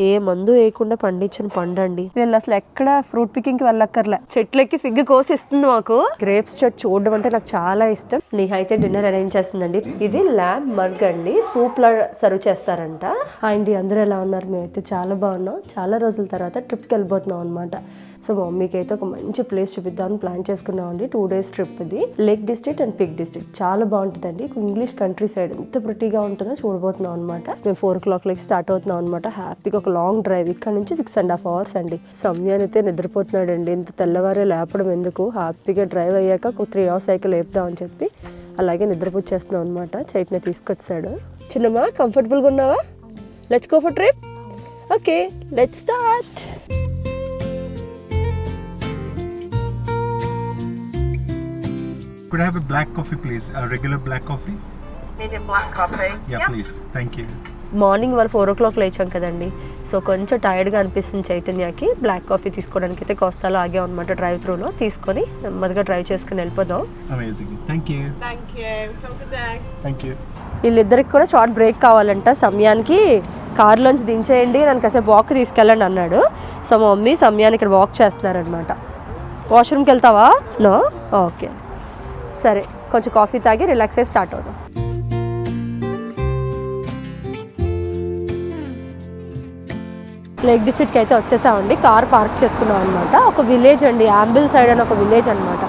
ఏ మందు వేయకుండా పండించిన పండండి. వీళ్ళు అసలు ఎక్కడ ఫ్రూట్ పికింగ్ కి వెళ్ళక్కర్లే, చెట్లెక్కి ఫిగ్ కోసి ఇస్తుంది మాకు. గ్రేప్స్ చెట్టు చూడడం అంటే నాకు చాలా ఇష్టం. నీహ అయితే డిన్నర్ అరేంజ్ చేస్తుందండి. ఇది ల్యాబ్ మర్గ్ అండి, సూప్ లా సర్వ్ చేస్తారంట. అండి అందరూ ఎలా ఉన్నారు? మేమైతే చాలా బాగున్నాం. చాలా రోజుల తర్వాత ట్రిప్కి వెళ్ళిపోతున్నాం అనమాట. సో మమ్మీకి అయితే ఒక మంచి ప్లేస్ చూపిద్దామని ప్లాన్ చేసుకున్నాం అండి. 2 days ట్రిప్ ఇది. Lake District and Peak District చాలా బాగుంటుందండి. ఇంగ్లీష్ కంట్రీ సైడ్ ఎంత ప్రిటీగా ఉంటుందో చూడబోతున్నాం అనమాట. మేము 4 o'clock స్టార్ట్ అవుతున్నాం అనమాట. హ్యాపీగా ఒక లాంగ్ డ్రైవ్ ఇక్కడ నుంచి 6.5 hours అండి. సమయాన్ని అయితే నిద్రపోతున్నాడు అండి. ఇంత తెల్లవారే లేపడం ఎందుకు, హ్యాపీగా డ్రైవ్ అయ్యాక ఒక 3 hours సైకిల్ లేపుదాం అని చెప్పి అలాగే నిద్రపుచ్చేస్తున్నాం అనమాట. చైతన్య తీసుకొచ్చాడు. చిన్నమ్మా కంఫర్టబుల్గా ఉన్నావా? Let's go for trip. Okay let's start. Could I have a black coffee, please? A regular black coffee? Medium black coffee? Yeah, please. Thank you. Morning వాళ్ళు 4 o'clock లేచాం కదండి. సో కొంచెం టైర్డ్గా అనిపిస్తుంది చైతన్యకి. బ్లాక్ కాఫీ తీసుకోవడానికి అయితే కోస్తాలో ఆగాం అనమాట. డ్రైవ్ త్రూలో తీసుకొని నెమ్మదిగా drive చేసుకుని వెళ్ళిపోదాం. Amazing. Thank you. Thank you. Have a good day. Thank you. వీళ్ళిద్దరికి కూడా షార్ట్ బ్రేక్ కావాలంట. సమయానికి కారులోంచి దించేయండి, నన్ను కాసేపు వాక్ తీసుకెళ్ళండి అన్నాడు. సో మా మమ్మీ సమయాన్ని ఇక్కడ వాక్ చేస్తున్నారనమాట. వాష్రూమ్కి వెళ్తావా? నో, ఓకే సరే. కొంచెం కాఫీ తాగి రిలాక్స్ అయ్యి స్టార్ట్ అవుదాం. లేక్ డిస్ట్రిక్ట్కి అయితే వచ్చేసామండి. కార్ పార్క్ చేసుకున్నాం అనమాట. ఒక విలేజ్ అండి, యాంబిల్ సైడ్ అని ఒక విలేజ్ అనమాట.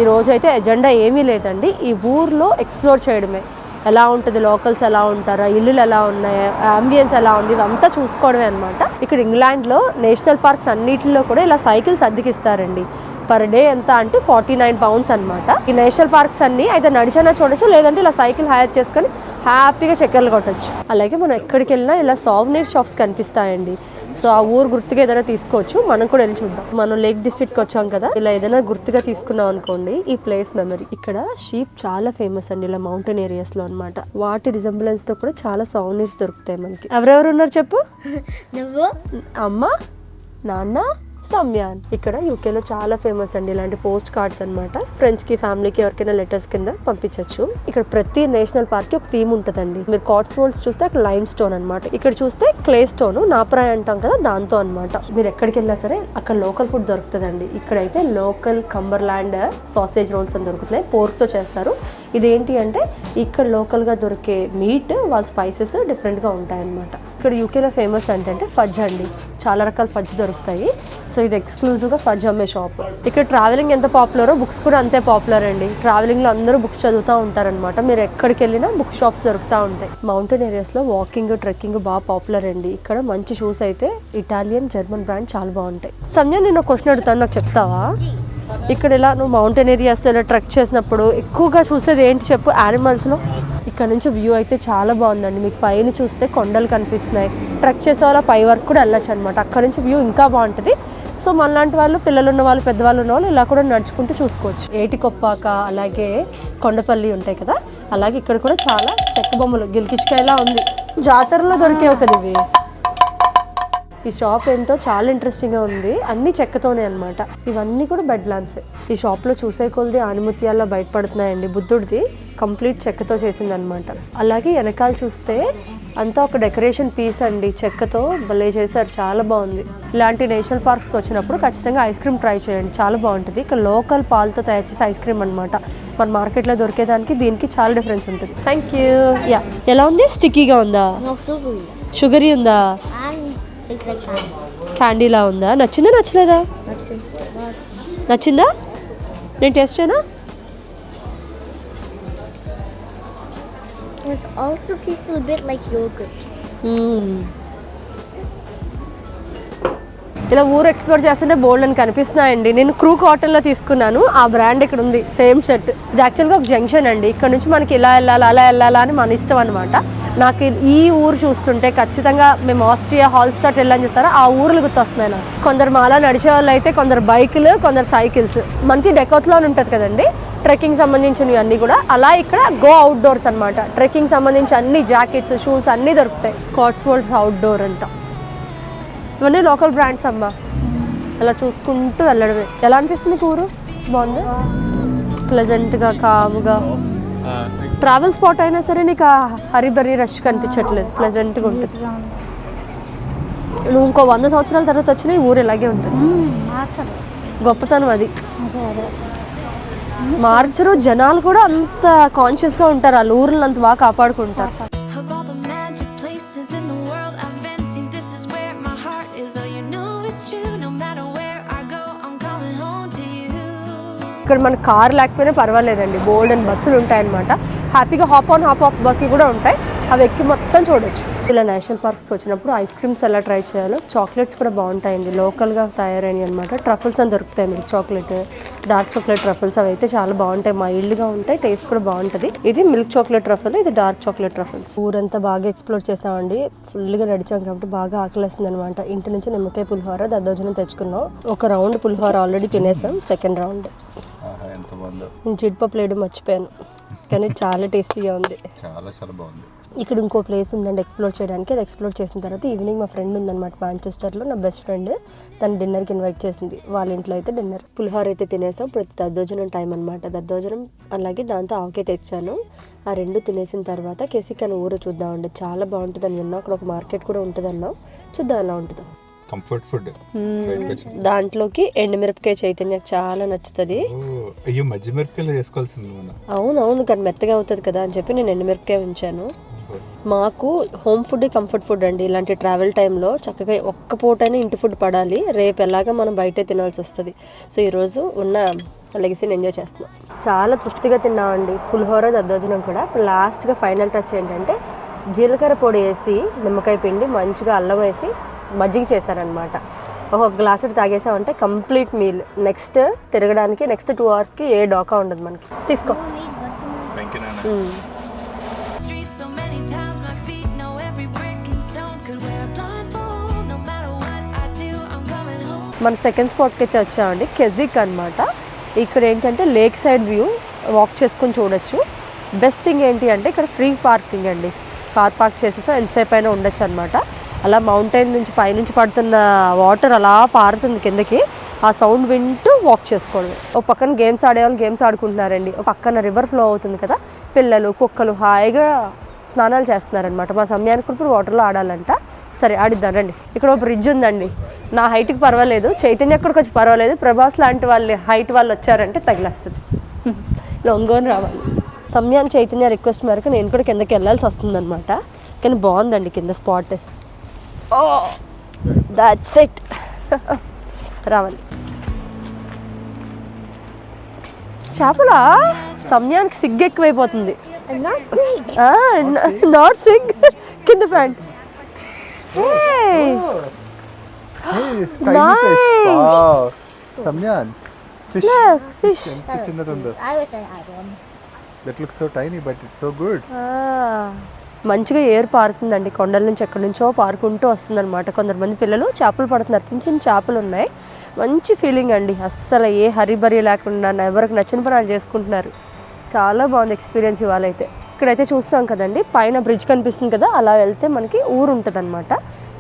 ఈ రోజు అయితే ఎజెండా ఏమీ లేదండి. ఈ ఊర్లో ఎక్స్ప్లోర్ చేయడమే. ఎలా ఉంటుంది, లోకల్స్ ఎలా ఉంటారా, ఇల్లులు ఎలా ఉన్నాయి, అంబియన్స్ ఎలా ఉంది, ఇవంతా చూసుకోవడమే అనమాట. ఇక్కడ ఇంగ్లాండ్లో నేషనల్ పార్క్స్ అన్నిటిలో కూడా ఇలా సైకిల్స్ అద్దెకిస్తారండి. పర్ డే ఎంత అంటే 49 pounds అనమాట. ఈ నేషనల్ పార్క్స్ అన్ని అయితే నడిచైనా చూడొచ్చు, లేదంటే ఇలా సైకిల్ హైర్ చేసుకొని హ్యాపీగా చక్కర్లు కొట్టచ్చు. అలాగే మనం ఎక్కడికి వెళ్ళినా ఇలా సావనీర్ షాప్స్ కనిపిస్తాయండి. సో ఆ ఊరు గుర్తుగా ఏదైనా తీసుకోవచ్చు. మనం కూడా వెళ్ళి చూద్దాం. మనం లేక్ డిస్ట్రిక్ట్కి వచ్చాం కదా, ఇలా ఏదైనా గుర్తుగా తీసుకున్నాం అనుకోండి, ఈ ప్లేస్ మెమరీ. ఇక్కడ షీప్ చాలా ఫేమస్ అండి, ఇలా మౌంటైన్ ఏరియాస్ లో అనమాట. వాటి రిజంబులెన్స్ తో కూడా చాలా సౌనీర్స్ దొరుకుతాయి మనకి. ఎవరెవరు ఉన్నారు చెప్పు? నువ్వు, అమ్మ, నాన్న, సమ్యాన్. ఇక్కడ యూకేలో చాలా ఫేమస్ అండి ఇలాంటి పోస్ట్ కార్డ్స్ అనమాట. ఫ్రెండ్స్ కి, ఫ్యామిలీకి ఎవరికైనా లెటర్స్ కింద పంపించవచ్చు. ఇక్కడ ప్రతి నేషనల్ పార్క్ కి ఒక థీమ్ ఉంటుందండి. మీరు కాట్స్వోల్డ్స్ చూస్తే అక్కడ లైమ్ స్టోన్ అనమాట, ఇక్కడ చూస్తే క్లే స్టోన్, నాపరాయ్ అంటాం కదా, దాంతో అనమాట. మీరు ఎక్కడికి వెళ్ళినా సరే అక్కడ లోకల్ ఫుడ్ దొరుకుతుందండి. ఇక్కడైతే లోకల్ కంబర్లాండ్ సాసేజ్ రోల్స్ అని దొరుకుతున్నాయి, పోర్క్ తో చేస్తారు. ఇదేంటి అంటే ఇక్కడ లోకల్గా దొరికే మీట్, వాళ్ళ స్పైసెస్ డిఫరెంట్గా ఉంటాయన్నమాట. ఇక్కడ యూకేలో ఫేమస్ అంటే ఫజ్ అండి, చాలా రకాల ఫజ్ దొరుకుతాయి. సో ఇది ఎక్స్క్లూజివ్గా ఫజ్ అమ్మే షాప్. ఇక్కడ ట్రావెలింగ్ ఎంత పాపులరో బుక్స్ కూడా అంతే పాపులర్ అండి. ట్రావెలింగ్లో అందరూ బుక్స్ చదువుతూ ఉంటారనమాట. మీరు ఎక్కడికి వెళ్ళినా బుక్ షాప్స్ దొరుకుతూ ఉంటాయి. మౌంటైన్ ఏరియాస్లో వాకింగ్, ట్రెక్కింగ్ బాగా పాపులర్ అండి. ఇక్కడ మంచి షూస్ అయితే ఇటాలియన్, జర్మన్ బ్రాండ్ చాలా బాగుంటాయి. సమయం నేను క్వశ్చన్ అడుగుతాను, నాకు చెప్తావా? ఇక్కడ ఇలా నువ్వు మౌంటైన్ ఏరియాస్లో ఇలా ట్రెక్ చేసినప్పుడు ఎక్కువగా చూసేది ఏంటి చెప్పు యానిమల్స్లో? ఇక్కడ నుంచి వ్యూ అయితే చాలా బాగుందండి. మీకు పైన చూస్తే కొండలు కనిపిస్తున్నాయి. ట్రెక్ చేసే వాళ్ళ పై వరకు కూడా వెళ్ళొచ్చు అనమాట. అక్కడ నుంచి వ్యూ ఇంకా బాగుంటుంది. సో మనలాంటి వాళ్ళు, పిల్లలు ఉన్న వాళ్ళు, పెద్దవాళ్ళు ఉన్న వాళ్ళు ఇలా కూడా నడుచుకుంటూ చూసుకోవచ్చు. ఏటికొప్పాక, అలాగే కొండపల్లి ఉంటాయి కదా, అలాగే ఇక్కడ కూడా చాలా చెక్క బొమ్మలు, గిల్కిచ్కాయలా ఉంది. జాతరలో దొరికేవి కదా ఇవి. ఈ షాప్ ఏంటో చాలా ఇంట్రెస్టింగ్గా ఉంది. అన్ని చెక్కతోనే అనమాట. ఇవన్నీ కూడా బెడ్ ల్యాంప్స్. ఈ షాప్లో చూసే కొలది ఆనిముత్యాల్లో బయటపడుతున్నాయండి. బుద్ధుడిది కంప్లీట్ చెక్కతో చేసింది అనమాట. అలాగే వెనకాల చూస్తే అంతా ఒక డెకరేషన్ పీస్ అండి, చెక్కతో భలే చేశారు, చాలా బాగుంది. ఇలాంటి నేషనల్ పార్క్స్కి వచ్చినప్పుడు ఖచ్చితంగా ఐస్ క్రీమ్ ట్రై చేయండి, చాలా బాగుంటుంది. ఇక్కడ లోకల్ పాలతో తయారు చేసే ఐస్ క్రీమ్ అనమాట. మన మార్కెట్లో దొరికేదానికి దీనికి చాలా డిఫరెన్స్ ఉంటుంది. Thank you. యా, ఎలా ఉంది? స్టిక్కీగా ఉందా? షుగరీ ఉందా? క్యాండీలా ఉందా? నచ్చిందా నచ్చలేదా? నచ్చిందా? నేను టేస్ట్ చేయనా? It also tastes a bit like yogurt. ఇలా ఊరు ఎక్స్ప్లోర్ చేస్తుంటే బోల్డ్ అని కనిపిస్తున్నాయండి. నేను క్రూ కాటన్లో తీసుకున్నాను, ఆ బ్రాండ్ ఇక్కడ ఉంది, సేమ్ షర్ట్. ఇది యాక్చువల్గా ఒక జంక్షన్ అండి. ఇక్కడ నుంచి మనకి ఇలా వెళ్ళాలి, అలా వెళ్ళాలా అని మన ఇష్టం అనమాట. నాకు ఈ ఊరు చూస్తుంటే ఖచ్చితంగా మేము ఆస్ట్రియా హాల్స్టాట్ వెళ్ళని చూస్తారా, ఆ ఊర్లు గుర్తొస్తున్నాయి నాకు. కొందరు మాలా నడిచే వాళ్ళు అయితే, కొందరు బైకులు, కొందరు సైకిల్స్. మనకి డెకోత్లాన్ ఉంటుంది కదండి, ట్రెక్కింగ్ సంబంధించినవి అన్నీ కూడా. అలా ఇక్కడ గో అవుట్డోర్స్ అనమాట. ట్రెక్కింగ్ సంబంధించి అన్ని జాకెట్స్, షూస్ అన్నీ దొరుకుతాయి. కాట్స్వోల్డ్స్ అవుట్డోర్ అంట. ఇవన్నీ లోకల్ బ్రాండ్స్ అమ్మ. అలా చూసుకుంటూ వెళ్ళడమే. ఎలా అనిపిస్తుంది ఊరు? బాగుంది, ప్లెజెంట్గా, కామ్గా. ట్రావెల్ స్పాట్ అయినా సరే నీకు హరిబరి రష్ కనిపించట్లేదు, ప్లెజెంట్గా ఉంటుంది. నువ్వు ఇంకో 100 సంవత్సరాల తర్వాత వచ్చినా ఈ ఊరు ఇలాగే ఉంటుంది. మార్చరు. గొప్పతనం అది. అదే మార్చరు, జనాలు కూడా అంత కాన్షియస్గా ఉంటారు, వాళ్ళ ఊర్లను అంత బాగా కాపాడుకుంటారు. Of all the magic places in the world I've been to, this is where my heart is. Oh, you know it's true. No matter where I go, I'm coming home to you. ఇక్కడ మన car లేకపోయినా పర్వాలేదండి, బోల్డ్ and బస్సులు ఉంటాయన్నమాట. హ్యాపీగా hop on hop of బస్సులు కూడా ఉంటాయి, అవి ఎక్కి మొత్తం చూడొచ్చు. ఇలా నేషనల్ పార్క్స్కి వచ్చినప్పుడు ఐస్ క్రీమ్స్ ఎలా ట్రై చేయాలో, చాక్లెట్స్ కూడా బాగుంటాయండి, లోకల్గా తయారైనవి అనమాట. ట్రఫుల్స్ అని దొరుకుతాయి మీకు, చాక్లెట్ డార్క్ చాక్లెట్ ట్రఫుల్స్, అవి అయితే చాలా బాగుంటాయి, మైల్డ్గా ఉంటాయి, టేస్ట్ కూడా బాగుంటుంది. ఇది మిల్క్ చాక్లెట్ ట్రఫుల్, ఇది డార్క్ చాక్లెట్ ట్రఫుల్స్. ఊరంతా బాగా ఎక్స్ప్లోర్ చేసామండి, ఫుల్గా నడిచాం కాబట్టి బాగా ఆకలిస్తుంది అనమాట. ఇంటి నుంచి నిమ్మకాయ పులిహోర దద్దోజనం తెచ్చుకున్నాం. ఒక రౌండ్ పులిహోర ఆల్రెడీ తినేసాం, సెకండ్ రౌండ్ నేను జీడిపప్పు లేడు మర్చిపోయాను, కానీ చాలా టేస్టీగా ఉంది. చాలా బాగుంది. ఇక్కడ ఇంకో ప్లేస్ ఉందండి ఎక్స్ప్లోర్ చేయడానికి, అది ఎక్స్ప్లోర్ చేసిన తర్వాత ఈవినింగ్ మా ఫ్రెండ్ ఉందన్నమాట మాంచెస్టర్లో, నా బెస్ట్ ఫ్రెండ్, తను డిన్నర్కి ఇన్వైట్ చేసింది, వాళ్ళ ఇంట్లో అయితే డిన్నర్. పులిహోర అయితే తినేసాం, ఇప్పుడు దద్దోజనం టైం అనమాట. దద్దోజనం అలాగే దాంతో ఆవకాయ తెచ్చాను, ఆ రెండు తినేసిన తర్వాత కేసికన్ ఊరు చూద్దామండి, చాలా బాగుంటుంది అని విన్నాం. అక్కడ ఒక మార్కెట్ కూడా ఉంటుంది అన్నాం, చూద్దాం ఎలా ఉంటుందో. Comfort food. దాంట్లోకి ఎండుమిరపకాయ చైతన్యకు చాలా నచ్చుతుంది. అయ్యో మధ్య మిరపకాయలు చేసుకోవాల్సింది మనం. అవునవును, కానీ మెత్తగా అవుతుంది కదా అని చెప్పి నేను ఎండుమిరపకాయ ఉంచాను. మాకు హోమ్ ఫుడ్ కంఫర్ట్ ఫుడ్ అండి. ఇలాంటి ట్రావెల్ టైంలో చక్కగా ఒక్క పూటైనా ఇంటి ఫుడ్ పడాలి, రేపు ఎలాగా మనం బయటే తినాల్సి వస్తుంది. సో ఈరోజు ఉన్న లెగసీని ఎంజాయ్ చేస్తున్నాం. చాలా తృప్తిగా తిన్నామండి, పులిహోర దద్దోజనం కూడా. ఇప్పుడు లాస్ట్గా ఫైనల్ టచ్ ఏంటంటే జీలకర్ర పొడి వేసి, నిమ్మకాయ పిండి, మంచిగా అల్లం వేసి మజ్జిగ చేశారనమాట. ఒక గ్లాసు తాగేసామంటే కంప్లీట్ మీల్. నెక్స్ట్ తిరగడానికి నెక్స్ట్ 2 అవర్స్కి ఏ డోకా ఉండదు మనకి. తీసుకో. Streets so many times my feet know every brick and stone. Could wear a blindfold. No matter what I do, I'm coming home. మన సెకండ్ స్పాట్కి అయితే వచ్చామండి, కెజిక్ అనమాట. ఇక్కడ ఏంటంటే లేక్ సైడ్ వ్యూ వాక్ చేసుకొని చూడొచ్చు. బెస్ట్ థింగ్ ఏంటి అంటే ఇక్కడ ఫ్రీ పార్కింగ్ అండి, కార్ పార్క్ చేసేసా ఎంతసేపు అయినా ఉండొచ్చు అనమాట. అలా మౌంటైన్ నుంచి పైనుంచి పడుతున్న వాటర్ అలా పారుతుంది కిందకి, ఆ సౌండ్ వింటూ వాక్ చేసుకోవడం. ఒక పక్కన గేమ్స్ ఆడేవాళ్ళు గేమ్స్ ఆడుకుంటున్నారండి, ఒక పక్కన రివర్ ఫ్లో అవుతుంది కదా, పిల్లలు కుక్కలు హాయిగా స్నానాలు చేస్తున్నారనమాట. మా సమయానికి ఇప్పుడు వాటర్లో ఆడాలంట. సరే ఆడిద్దాం రండి. ఇక్కడ ఒక బ్రిడ్జ్ ఉందండి, నా హైట్కి పర్వాలేదు, చైతన్య ఎక్కడికి వచ్చి పర్వాలేదు, ప్రభాస్ లాంటి వాళ్ళ హైట్ వాళ్ళు వచ్చారంటే తగిలేస్తుంది, లొంగోని రావాలి. సమయాన్ని చైతన్య రిక్వెస్ట్ మేరకు నేను కూడా కిందకి వెళ్ళాల్సి వస్తుంది అనమాట. కానీ బాగుందండి కింద స్పాట్. ఓ దట్స్ ఇట్, రావాలి. చేపలా సమయానికి సిగ్గు ఎక్కువైపోతుంది. నాట్ సిగ్, కింద ప్యాంట్. Samyan, fish. ఫిష్. చిన్నదుందో. I wish I had one. That looks so tiny but it's so good. మంచిగా ఏర్ పారుతుందండి, కొండల నుంచి ఎక్కడి నుంచో పారుకుంటూ వస్తుందన్నమాట. కొందరు పిల్లలు చేపలు పడుతున్నారు, చిన్న చిన్న చేపలు ఉన్నాయి. మంచి ఫీలింగ్ అండి, అస్సలు ఏ హరిబరి లేకుండా ఎవరికి నచ్చిన పని చేసుకుంటున్నారు. చాలా బాగుంది ఎక్స్పీరియన్స్ ఇవాళ అయితే. ఇక్కడైతే చూస్తాం కదండి, పైన బ్రిడ్జ్ కనిపిస్తుంది కదా, అలా వెళ్తే మనకి ఊరు ఉంటుంది అనమాట.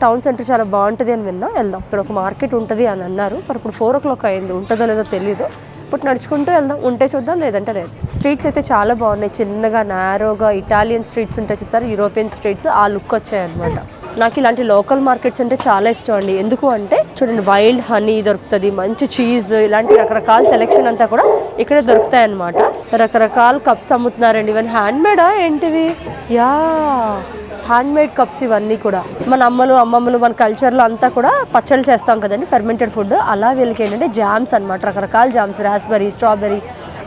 టౌన్ సెంటర్ చాలా బాగుంటుంది అని విన్నాం, వెళ్దాం. ఇక్కడ ఒక మార్కెట్ ఉంటుంది అని అన్నారు, మరి ఇప్పుడు 4 o'clock అయింది, ఉంటుందో లేదో తెలీదు. ఇప్పుడు నడుచుకుంటూ వెళ్దాం, ఉంటే చూద్దాం, లేదంటే లేదు. స్ట్రీట్స్ అయితే చాలా బాగున్నాయి, చిన్నగా నారోగా ఇటాలియన్ స్ట్రీట్స్ ఉంటాయి చూసారు, యూరోపియన్ స్ట్రీట్స్, ఆ లుక్ వచ్చాయన్నమాట. నాకు ఇలాంటి లోకల్ మార్కెట్స్ అంటే చాలా ఇష్టం అండి. ఎందుకు అంటే చూడండి, వైల్డ్ హనీ దొరుకుతుంది, మంచి చీజ్, ఇలాంటి రకరకాల సెలెక్షన్ అంతా కూడా ఇక్కడే దొరుకుతాయి అన్నమాట. రకరకాల కప్స్ అమ్ముతున్నారండి, ఇవన్నీ హ్యాండ్ మేడా ఏంటివి? యా, హ్యాండ్ మేడ్ కప్స్ ఇవన్నీ కూడా. మన అమ్మమ్మలు మన కల్చర్లో అంతా కూడా పచ్చళ్ళు చేస్తాం కదండి, ఫెర్మెంటెడ్ ఫుడ్. అలా వీళ్ళకి ఏంటంటే జామ్స్ అనమాట, రకరకాల జామ్స్, రాస్బెర్రీ, స్ట్రాబెర్రీ,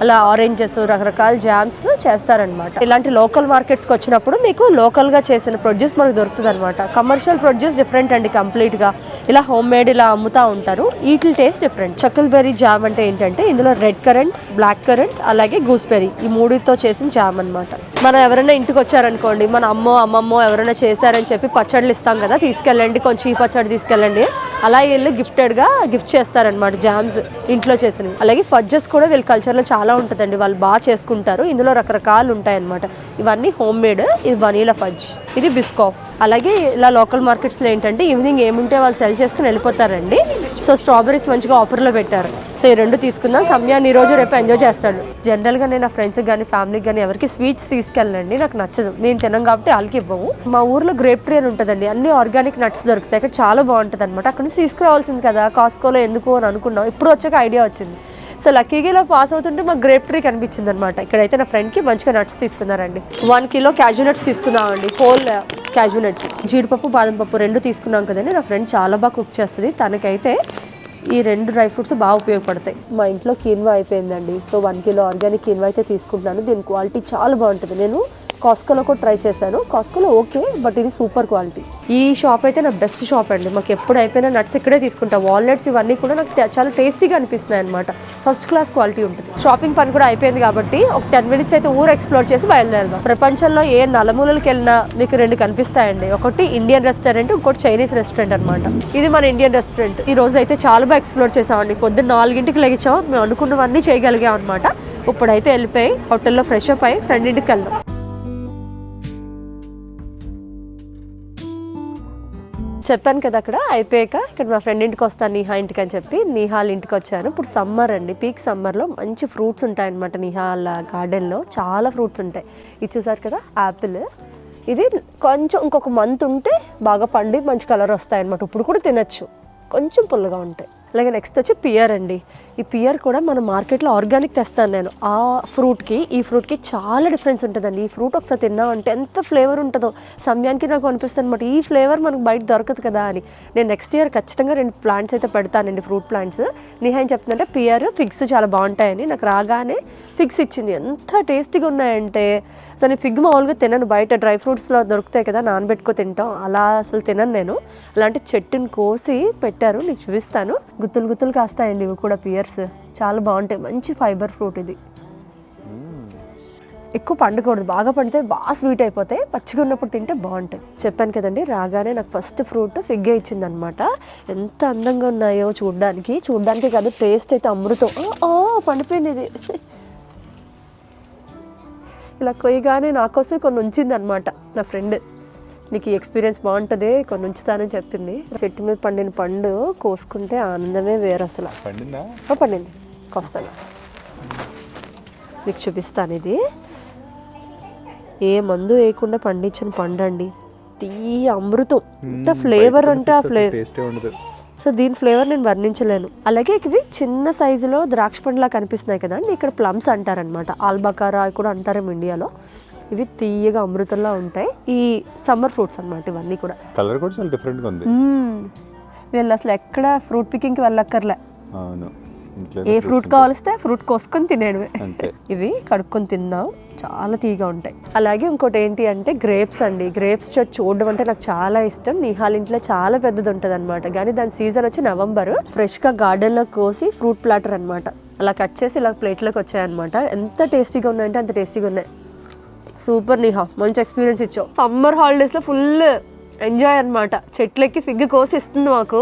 అలా ఆరెంజెస్, రకరకాల జామ్స్ చేస్తారనమాట. ఇలాంటి లోకల్ మార్కెట్స్కి వచ్చినప్పుడు మీకు లోకల్గా చేసిన ప్రొడ్యూస్ మనకు దొరుకుతుంది అనమాట. కమర్షియల్ ప్రొడ్యూస్ డిఫరెంట్ అండి కంప్లీట్గా, ఇలా హోమ్ మేడ్ ఇలా అమ్ముతూ ఉంటారు. వీటి టేస్ట్ డిఫరెంట్. చక్కల్బెర్రీ జామ్ అంటే ఏంటంటే ఇందులో రెడ్ కరెంట్, బ్లాక్ కరెంట్, అలాగే గూస్బెర్రీ, ఈ మూడితో చేసిన జామ్ అనమాట. మనం ఎవరైనా ఇంటికి వచ్చారనుకోండి, మన అమ్మమ్మో ఎవరైనా చేశారని చెప్పి పచ్చళ్ళు ఇస్తాం కదా, తీసుకెళ్ళండి కొంచెం ఈ పచ్చడి తీసుకెళ్ళండి, అలా వీళ్ళు గిఫ్ట్ చేస్తారనమాట జామ్స్ ఇంట్లో చేసినవి. అలాగే ఫడ్జెస్ కూడా వీళ్ళ కల్చర్లో చాలా ఉంటుందండి, వాళ్ళు బాగా చేసుకుంటారు. ఇందులో రకరకాలు ఉంటాయన్నమాట. ఇవన్నీ హోమ్ మేడ్, ఇది వనీలా ఫడ్జ్, ఇది బిస్కాఫ్. అలాగే ఇలా లోకల్ మార్కెట్స్లో ఏంటంటే ఈవినింగ్ ఏముంటే వాళ్ళు సెల్ చేసుకుని వెళ్ళిపోతారండి. సో సో స్ట్రాబెరీస్ మంచిగా ఆఫర్లో పెట్టారు. సో ఈ 2 తీసుకుందాం. సమయాన్ని ఈ రోజు రేపు ఎంజాయ్ చేస్తాడు. జనరల్గా నేను నా ఫ్రెండ్స్కి కానీ ఫ్యామిలీకి కానీ ఎవరికి స్వీట్స్ తీసుకెళ్ళండి, నాకు నచ్చదు. మేము తిన్నాం కాబట్టి వాళ్ళకి ఇవ్వము. మా ఊర్లో గ్రేప్ ట్రీ అని ఉంటుందండి, అన్ని ఆర్గానిక్ నట్స్ దొరుకుతాయి. అక్కడ చాలా బాగుంటుంది అనమాట. అక్కడ నుంచి తీసుకురావాల్సింది కదా, కాస్కోలో ఎందుకు అని అనుకున్నాం. ఇప్పుడు వచ్చాక ఐడియా వచ్చింది. సో లక్కీగా ఇలా పాస్ అవుతుంటే మాకు గ్రేప్ ట్రీ కనిపించింది అనమాట. ఇక్కడైతే నా ఫ్రెండ్కి మంచిగా నట్స్ తీసుకున్నారండి. 1 కిలో క్యాజూ నట్స్ తీసుకున్నామండి, హోల్ క్యాజూ నట్స్. జీడిపప్పు బాదం పప్పు 2 తీసుకున్నాం కదండి. నా ఫ్రెండ్ చాలా బాగా కుక్ చేస్తుంది. తనకైతే ఈ 2 డ్రై ఫ్రూట్స్ బాగా ఉపయోగపడతాయి. మా ఇంట్లో కీన్వా అయిపోయిందండి. సో 1 కిలో ఆర్గానిక్ కీన్వా అయితే తీసుకుంటున్నాను. దీని క్వాలిటీ చాలా బాగుంటుంది. నేను కాస్కోలో కూడా ట్రై చేశాను. కాస్కోలో ఓకే, బట్ ఇది సూపర్ క్వాలిటీ. ఈ షాప్ అయితే నా బెస్ట్ షాప్ అండి. మాకు ఎప్పుడు అయిపోయినా నట్స్ ఇక్కడే తీసుకుంటా. వాల్నట్స్ ఇవన్నీ కూడా నాకు చాలా టేస్టీగా అనిపిస్తున్నాయి అనమాట. ఫస్ట్ క్లాస్ క్వాలిటీ ఉంటుంది. షాపింగ్ పని కూడా అయిపోయింది కాబట్టి ఒక 10 మినిట్స్ అయితే ఊరు ఎక్స్ప్లోర్ చేసి బయలుదేరదాం. ప్రపంచంలో ఏ నలుమూలకి వెళ్ళినా మీకు 2 కనిపిస్తాయండి. ఒకటి ఇండియన్ రెస్టారెంట్, ఇంకోటి చైనీస్ రెస్టారెంట్ అనమాట. ఇది మన ఇండియన్ రెస్టారెంట్. ఈ రోజు అయితే చాలా బాగా ఎక్స్ప్లోర్ చేసామండి. పొద్దున్న 4ంటికి లెగిచాం. మేము అనుకున్నవన్నీ చేయగలిగాం అనమాట. ఇప్పుడైతే వెళ్ళిపోయి హోటల్లో ఫ్రెష్ అప్ అయ్యి ఫ్రెండ్ ఇంటికి వెళ్దాం. చెప్పాను కదా, అక్కడ అయిపోయాక ఇక్కడ మా ఫ్రెండ్ ఇంటికి వస్తాను, నీహా ఇంటికి అని చెప్పి నీహాల్ ఇంటికి వచ్చాను. ఇప్పుడు సమ్మర్ అండి, పీక్ సమ్మర్లో మంచి ఫ్రూట్స్ ఉంటాయన్నమాట. నీహాల్ గార్డెన్లో చాలా ఫ్రూట్స్ ఉంటాయి. ఇది చూసారు కదా, యాపిల్. ఇది కొంచెం ఇంకొక మంత్ ఉంటే బాగా పండి మంచి కలర్ వస్తాయి అన్నమాట. ఇప్పుడు కూడా తినచ్చు, కొంచెం పుల్లగా ఉంటాయి. అలాగే నెక్స్ట్ వచ్చి పియర్ అండి. ఈ పియర్ కూడా మన మార్కెట్లో ఆర్గానిక్ తెస్తాను నేను. ఆ ఫ్రూట్కి ఈ ఫ్రూట్కి చాలా డిఫరెన్స్ ఉంటుందండి. ఈ ఫ్రూట్ ఒకసారి తిన్నామంటే ఎంత ఫ్లేవర్ ఉంటుందో సమయానికి నాకు అనిపిస్తుంది అనమాట. ఈ ఫ్లేవర్ మనకు బయట దొరకదు కదా అని. నేను నెక్స్ట్ ఇయర్ ఖచ్చితంగా 2 ప్లాంట్స్ అయితే పెడతానండి, ఫ్రూట్ ప్లాంట్స్. నేహేం చెప్తుందంటే పియర్ ఫిగ్స్ చాలా బాగుంటాయని. నాకు రాగానే ఫిగ్స్ ఇచ్చింది. ఎంత టేస్టీగా ఉన్నాయంటే సో నేను ఫిగ్ మామూలుగా తినను, బయట డ్రై ఫ్రూట్స్లో దొరుకుతాయి కదా, నానబెట్టుకో తింటాం, అలా అసలు తినను నేను. అలాంటి చెట్టుని కోసి పెట్టారు, నీకు చూపిస్తాను. గుత్తులు గుత్తులు కాస్తాయండి ఇవి కూడా పియర్స్. చాలా బాగుంటాయి, మంచి ఫైబర్ ఫ్రూట్ ఇది. ఎక్కువ పండకూడదు, బాగా పండితే బాగా స్వీట్ అయిపోతాయి. పచ్చిగా ఉన్నప్పుడు తింటే బాగుంటాయి. చెప్పాను కదండి, రాగానే నాకు ఫస్ట్ ఫ్రూట్ ఫిగ్గే ఇచ్చింది అనమాట. ఎంత అందంగా ఉన్నాయో చూడ్డానికి కాదు, టేస్ట్ అయితే అమృతం. పండిపోయింది ఇది. ఇలా కొయ్యగానే నాకోసం కొన్ని ఉంచింది అనమాట నా ఫ్రెండ్. నీకు ఈ ఎక్స్పీరియన్స్ బాగుంటుంది, కొన్ని ఉంచుతానని చెప్పింది. చెట్టు మీద పండిన పండు కోసుకుంటే ఆనందమే వేరు అసలు. పండింది, కోస్తాను, మీకు చూపిస్తాను. ఇది ఏ మందు వేయకుండా పండించిన పండు అండి, తీయ అమృతం. ఎంత ఫ్లేవర్ అంటే ఆ ఫ్లేవర్. సో దీని ఫ్లేవర్ నేను వర్ణించలేను. అలాగే ఇవి చిన్న సైజులో ద్రాక్ష పండులా కనిపిస్తున్నాయి కదా, ఇక్కడ ప్లమ్స్ అంటారనమాట. ఆల్బకారా కూడా అంటారేమో ఇండియాలో. ఇవి తీయగా అమృతంలా ఉంటాయి. ఈ సమ్మర్ ఫ్రూట్స్ అన్నమాట ఇవన్నీ కూడా. కలర్ కూడా చాలా డిఫరెంట్గా ఉంది. వీళ్ళు అసలు ఎక్కడ ఫ్రూట్ పికింగ్కి వెళ్ళక్కర్లే. అవును, ఏ ఫ్రూట్ కావాలిస్తే ఫ్రూట్ కోసుకొని తినేయడమే. ఇవి కడుక్కొని తిందాం, చాలా తీగా ఉంటాయి. అలాగే ఇంకోటి ఏంటి అంటే గ్రేప్స్ అండి. గ్రేప్స్ చెట్టు చూడడం అంటే నాకు చాలా ఇష్టం. నిహాల్ ఇంట్లో చాలా పెద్దది ఉంటుంది అనమాట. కానీ దాని సీజన్ వచ్చి నవంబర్. ఫ్రెష్గా గార్డెన్లో కోసి ఫ్రూట్ ప్లాటర్ అనమాట, అలా కట్ చేసి ఇలా ప్లేట్లోకి వచ్చాయన్నమాట. ఎంత టేస్టీగా ఉన్నాయంటే అంత టేస్టీగా ఉన్నాయి. సూపర్ నిహా, మంచి ఎక్స్పీరియన్స్ ఇచ్చావు. సమ్మర్ హాలిడేస్లో ఫుల్ ఎంజాయ్ అనమాట. చెట్లెక్కి ఫిగ్ కోసి ఇస్తుంది మాకు.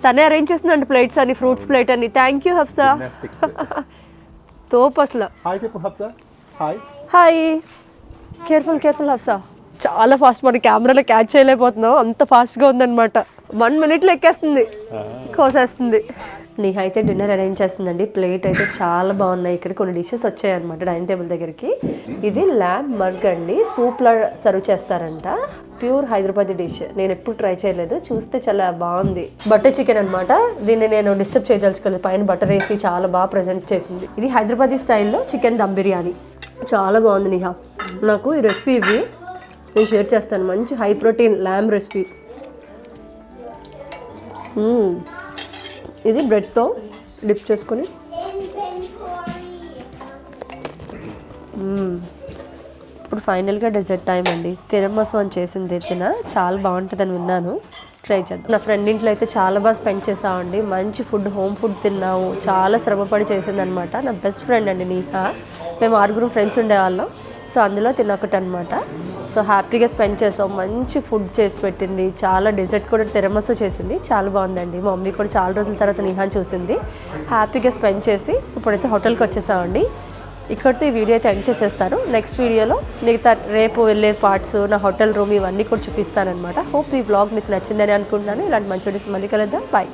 తనే అరేంజ్ చేస్తుందండి ప్లేట్స్ అని, ఫ్రూట్స్ ప్లేట్ అని. Thank you Hafsa. తోపు అసలు. హాయ్ చెప్పు Hafsa. Hi hi. Careful Hafsa. చాలా ఫాస్ట్, మన కెమెరాలో క్యాచ్ చేయలేకపోతున్నాం, అంత ఫాస్ట్గా ఉందన్నమాట. 1 మినిట్లో ఎక్కేస్తుంది, కోసేస్తుంది. నీహా అయితే డిన్నర్ అరేంజ్ చేస్తుందండి. ప్లేట్ అయితే చాలా బాగున్నాయి. ఇక్కడ కొన్ని డిషెస్ వచ్చాయన్నమాట డైనింగ్ టేబుల్ దగ్గరికి. ఇది ల్యాబ్ మర్గ్ అండి, సూప్లా సర్వ్ చేస్తారంట. ప్యూర్ హైదరాబాదీ డిష్, నేను ఎప్పుడు ట్రై చేయలేదు. చూస్తే చాలా బాగుంది. బటర్ చికెన్ అనమాట. దీన్ని నేను డిస్టర్బ్ చేయదలుచుకోలేదు, పైన బటర్ వేసి చాలా బాగా ప్రజెంట్ చేసింది. ఇది హైదరాబాదీ స్టైల్లో చికెన్ దమ్ బిర్యానీ, చాలా బాగుంది. నిహా నాకు ఈ రెసిపీ ఇవి నేను షేర్ చేస్తాను. మంచి హై ప్రోటీన్ ల్యామ్ రెసిపీ. ఇది బ్రెడ్తో డిప్ చేసుకొని ఇప్పుడు ఫైనల్గా డెజర్ట్ టైం అండి. తిరమసు అని చేసింది చాలా బాగుంటుందని విన్నాను, ట్రై చేద్దాం. నా ఫ్రెండ్ ఇంట్లో అయితే చాలా బాగా స్పెండ్ చేసామండి. మంచి ఫుడ్, హోమ్ ఫుడ్ తిన్నాము. చాలా శ్రమపడి చేసిందనమాట. నా బెస్ట్ ఫ్రెండ్ అండి నీహా. మేము 6 ఫ్రెండ్స్ ఉండేవాళ్ళం. సో అందులో తినొకటి అనమాట. సో హ్యాపీగా స్పెండ్ చేసాం. మంచి ఫుడ్ చేసి పెట్టింది. చాలా డెజర్ట్ కూడా తిరమసు చేసింది, చాలా బాగుందండి. మా మమ్మీ కూడా చాలా రోజుల తర్వాత నిహాన్ చూసింది. హ్యాపీగా స్పెండ్ చేసి ఇప్పుడైతే హోటల్కి వచ్చేసామండి. ఇక్కడితో ఈ వీడియో అయితే ఎండ్ చేసేస్తాను. నెక్స్ట్ వీడియోలో మిగతా రేపు వెళ్ళే పార్ట్స్, నా హోటల్ రూమ్ ఇవన్నీ కూడా చూపిస్తానమాట. హోప్ ఈ బ్లాగ్ మీకు నచ్చిందని అనుకుంటున్నాను. ఇలాంటి మంచి వీడియోస్ మళ్ళీ కలుద్దాం. బాయ్.